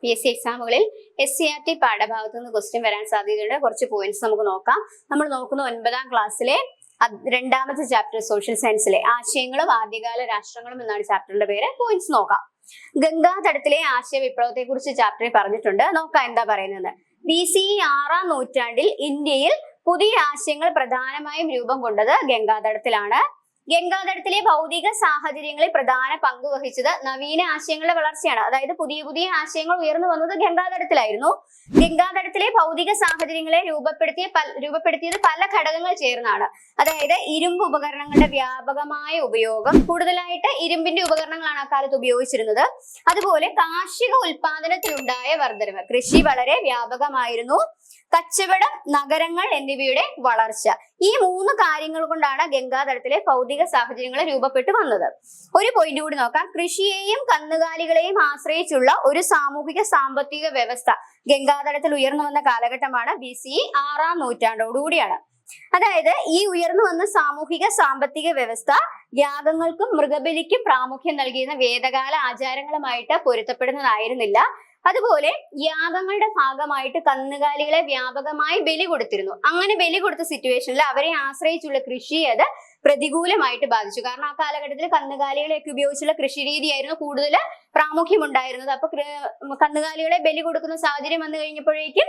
PSC എക്സാമുകളിൽ SCRT പാഠഭാഗത്ത് നിന്ന് question വരാൻ സാധ്യതയുണ്ട്. കുറച്ച് പോയിന്റ്സ് നമുക്ക് നോക്കാം. നമ്മൾ നോക്കുന്ന 9ാം ക്ലാസ്സിലെ രണ്ടാമത്തെ ചാപ്റ്റർ സോഷ്യൽ സയൻസിലെ ആശയങ്ങളും ആദ്യകാല രാഷ്ട്രങ്ങളും എന്നാണ് ചാപ്റ്ററിന്റെ പേര്. പോയിന്റ്സ് നോക്കാം. ഗംഗാതടത്തിലെ ആശയ വിപ്ലവത്തെ കുറിച്ച് ചാപ്റ്ററിൽ പറഞ്ഞിട്ടുണ്ട്. നോക്കാം എന്താ പറയുന്നത്. BCE 6ാം നൂറ്റാണ്ടിൽ ഇന്ത്യയിൽ പുതിയ ആശയങ്ങൾ പ്രധാനമായും രൂപം കൊണ്ടത് ഗംഗാതടത്തിലാണ്. ഗംഗാതടത്തിലെ ഭൗതിക സാഹചര്യങ്ങളിൽ പ്രധാന പങ്ക് വഹിച്ചത് നവീന ആശയങ്ങളുടെ വളർച്ചയാണ്. അതായത് പുതിയ പുതിയ ആശയങ്ങൾ ഉയർന്നു വന്നത് ഗംഗാതടത്തിലായിരുന്നു. ഗംഗാതടത്തിലെ ഭൗതിക സാഹചര്യങ്ങളെ രൂപപ്പെടുത്തിയത് പല ഘടകങ്ങൾ ചേർന്നാണ്. അതായത് ഇരുമ്പ് ഉപകരണങ്ങളുടെ വ്യാപകമായ ഉപയോഗം, കൂടുതലായിട്ട് ഇരുമ്പിന്റെ ഉപകരണങ്ങളാണ് അക്കാലത്ത് ഉപയോഗിച്ചിരുന്നത്. അതുപോലെ കാർഷിക ഉൽപാദനത്തിലുണ്ടായ വർധനവ്, കൃഷി വളരെ വ്യാപകമായിരുന്നു, കച്ചവടം, നഗരങ്ങൾ എന്നിവയുടെ വളർച്ച. ഈ 3 കാര്യങ്ങൾ കൊണ്ടാണ് ഗംഗാതടത്തിലെ ഭൗതിക സാഹചര്യങ്ങൾ രൂപപ്പെട്ടു വന്നത്. ഒരു പോയിന്റ് കൂടി നോക്കാം. കൃഷിയെയും കന്നുകാലികളെയും ആശ്രയിച്ചുള്ള ഒരു സാമൂഹിക സാമ്പത്തിക വ്യവസ്ഥ ഗംഗാതടത്തിൽ ഉയർന്നു വന്ന കാലഘട്ടമാണ് BCE 6ാം നൂറ്റാണ്ടോടുകൂടിയാണ്. അതായത് ഈ ഉയർന്നു വന്ന സാമൂഹിക സാമ്പത്തിക വ്യവസ്ഥ യാഗങ്ങൾക്കും മൃഗബലിക്കും പ്രാമുഖ്യം നൽകിയിരുന്ന വേദകാല ആചാരങ്ങളുമായിട്ട് പൊരുത്തപ്പെടുന്നതായിരുന്നില്ല. അതുപോലെ യാഗങ്ങളുടെ ഭാഗമായിട്ട് കന്നുകാലികളെ വ്യാപകമായി ബലി കൊടുത്തിരുന്നു. അങ്ങനെ ബലി കൊടുത്ത സിറ്റുവേഷനിൽ അവരെ ആശ്രയിച്ചുള്ള കൃഷിയെ അത് പ്രതികൂലമായിട്ട് ബാധിച്ചു. കാരണം ആ കാലഘട്ടത്തിൽ കന്നുകാലികളെയൊക്കെ ഉപയോഗിച്ചുള്ള കൃഷി രീതിയായിരുന്നു കൂടുതൽ പ്രാമുഖ്യം ഉണ്ടായിരുന്നത്. അപ്പൊ കന്നുകാലികളെ ബലി കൊടുക്കുന്ന സാഹചര്യം വന്നു കഴിഞ്ഞപ്പോഴേക്കും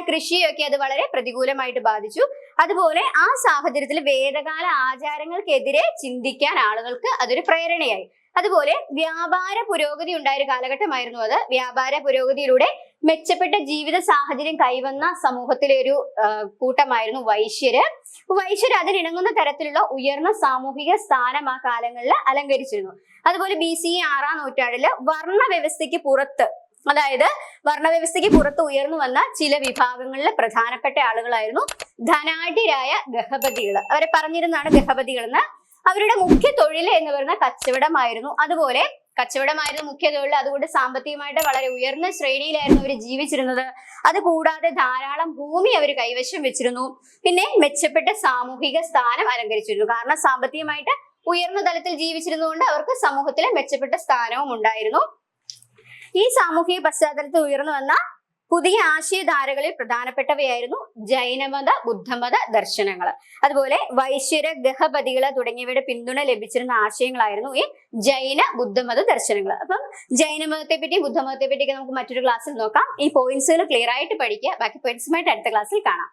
കൃഷിയൊക്കെ അത് വളരെ പ്രതികൂലമായിട്ട് ബാധിച്ചു. അതുപോലെ ആ സാഹചര്യത്തിൽ വേദകാല ആചാരങ്ങൾക്കെതിരെ ചിന്തിക്കാൻ ആളുകൾക്ക് അതൊരു പ്രേരണയായി. അതുപോലെ വ്യാപാര പുരോഗതി ഉണ്ടായ കാലഘട്ടമായിരുന്നു അത്. വ്യാപാര പുരോഗതിയിലൂടെ മെച്ചപ്പെട്ട ജീവിത സാഹചര്യം കൈവന്ന സമൂഹത്തിലെ ഒരു കൂട്ടമായിരുന്നു വൈശ്യര്. വൈശ്യര് അതിനിണങ്ങുന്ന തരത്തിലുള്ള ഉയർന്ന സാമൂഹിക സ്ഥാനം ആ കാലങ്ങളിൽ അലങ്കരിച്ചിരുന്നു. അതുപോലെ BCE 6ാം നൂറ്റാണ്ടില് വർണ്ണവ്യവസ്ഥയ്ക്ക് പുറത്ത് ഉയർന്നു വന്ന ചില വിഭാഗങ്ങളിലെ പ്രധാനപ്പെട്ട ആളുകളായിരുന്നു ധനാഢ്യരായ ഗഹപതികൾ. അവരെ പറഞ്ഞിരുന്നാണ് ഗഹപതികൾ എന്ന്. അവരുടെ മുഖ്യ തൊഴിൽ എന്ന് പറയുന്ന കച്ചവടമായിരുന്നു. അതുപോലെ കച്ചവടമായിരുന്നു മുഖ്യ തൊഴിൽ. അതുകൊണ്ട് സാമ്പത്തികമായിട്ട് വളരെ ഉയർന്ന ശ്രേണിയിലായിരുന്നു അവർ ജീവിച്ചിരുന്നത്. അതുകൂടാതെ ധാരാളം ഭൂമി അവർ കൈവശം വെച്ചിരുന്നു. പിന്നെ മെച്ചപ്പെട്ട സാമൂഹിക സ്ഥാനം അലങ്കരിച്ചിരുന്നു. കാരണം സാമ്പത്തികമായിട്ട് ഉയർന്ന തലത്തിൽ ജീവിച്ചിരുന്നതുകൊണ്ട് അവർക്ക് സമൂഹത്തിലെ മെച്ചപ്പെട്ട സ്ഥാനവും ഉണ്ടായിരുന്നു. ഈ സാമൂഹിക പശ്ചാത്തലത്തിൽ ഉയർന്നു വന്ന പുതിയ ആശയധാരകളിൽ പ്രധാനപ്പെട്ടവയായിരുന്നു ജൈനമത, ബുദ്ധമത ദർശനങ്ങൾ. അതുപോലെ വൈശ്യര, ഗഹപതികള് തുടങ്ങിയവയുടെ പിന്തുണ ലഭിച്ചിരുന്ന ആശയങ്ങളായിരുന്നു ഈ ജൈന, ബുദ്ധമത ദർശനങ്ങൾ. അപ്പം ജൈനമതത്തെ പറ്റി, ബുദ്ധമതത്തെ പറ്റിയൊക്കെ നമുക്ക് മറ്റൊരു ക്ലാസ്സിൽ നോക്കാം. ഈ പോയിന്റ്സുകൾ ക്ലിയർ ആയിട്ട് പഠിക്കുക. ബാക്കി പോയിന്റ്സുമായിട്ട് അടുത്ത ക്ലാസ്സിൽ കാണാം.